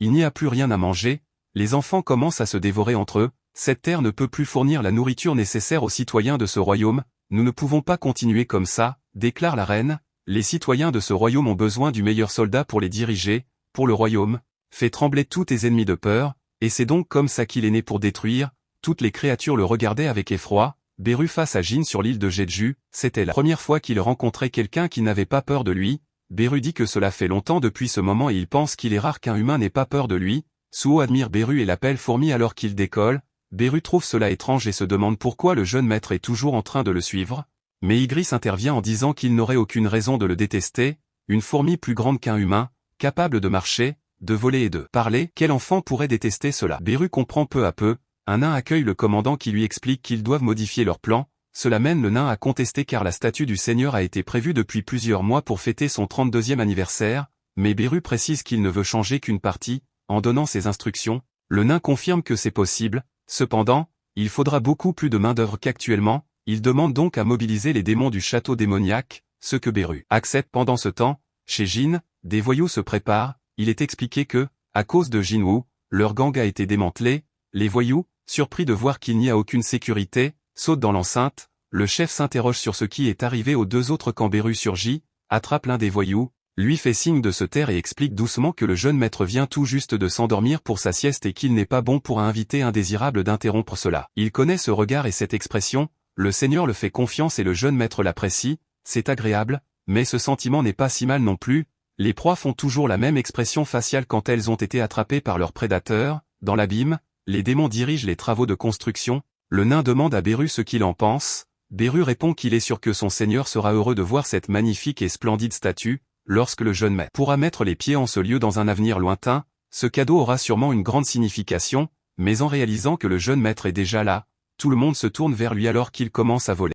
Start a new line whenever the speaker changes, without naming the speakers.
il n'y a plus rien à manger, les enfants commencent à se dévorer entre eux, cette terre ne peut plus fournir la nourriture nécessaire aux citoyens de ce royaume, nous ne pouvons pas continuer comme ça, déclare la reine, les citoyens de ce royaume ont besoin du meilleur soldat pour les diriger, pour le royaume, fais trembler tous tes ennemis de peur, et c'est donc comme ça qu'il est né pour détruire, toutes les créatures le regardaient avec effroi, Beru face à Jin sur l'île de Jeju, c'était la première fois qu'il rencontrait quelqu'un qui n'avait pas peur de lui, Beru dit que cela fait longtemps depuis ce moment et il pense qu'il est rare qu'un humain n'ait pas peur de lui, Suo admire Beru et l'appelle fourmi alors qu'il décolle, Beru trouve cela étrange et se demande pourquoi le jeune maître est toujours en train de le suivre, mais Ygritte intervient en disant qu'il n'aurait aucune raison de le détester, une fourmi plus grande qu'un humain, capable de marcher, de voler et de parler, quel enfant pourrait détester cela? Beru comprend peu à peu, un nain accueille le commandant qui lui explique qu'ils doivent modifier leur plan, cela mène le nain à contester car la statue du seigneur a été prévue depuis plusieurs mois pour fêter son 32e anniversaire, mais Beru précise qu'il ne veut changer qu'une partie, en donnant ses instructions, le nain confirme que c'est possible, cependant, il faudra beaucoup plus de main-d'œuvre qu'actuellement, il demande donc à mobiliser les démons du château démoniaque, ce que Beru accepte pendant ce temps, chez Jin, des voyous se préparent, il est expliqué que, à cause de Jinwoo, leur gang a été démantelé, les voyous, surpris de voir qu'il n'y a aucune sécurité, sautent dans l'enceinte, le chef s'interroge sur ce qui est arrivé aux deux autres quand Beru surgit, attrape l'un des voyous, lui fait signe de se taire et explique doucement que le jeune maître vient tout juste de s'endormir pour sa sieste et qu'il n'est pas bon pour un invité indésirable d'interrompre cela. Il connaît ce regard et cette expression, le seigneur le fait confiance et le jeune maître l'apprécie, c'est agréable, mais ce sentiment n'est pas si mal non plus, les proies font toujours la même expression faciale quand elles ont été attrapées par leurs prédateurs, dans l'abîme, les démons dirigent les travaux de construction, le nain demande à Beru ce qu'il en pense, Beru répond qu'il est sûr que son seigneur sera heureux de voir cette magnifique et splendide statue, lorsque le jeune maître pourra mettre les pieds en ce lieu dans un avenir lointain, ce cadeau aura sûrement une grande signification, mais en réalisant que le jeune maître est déjà là, tout le monde se tourne vers lui alors qu'il commence à voler.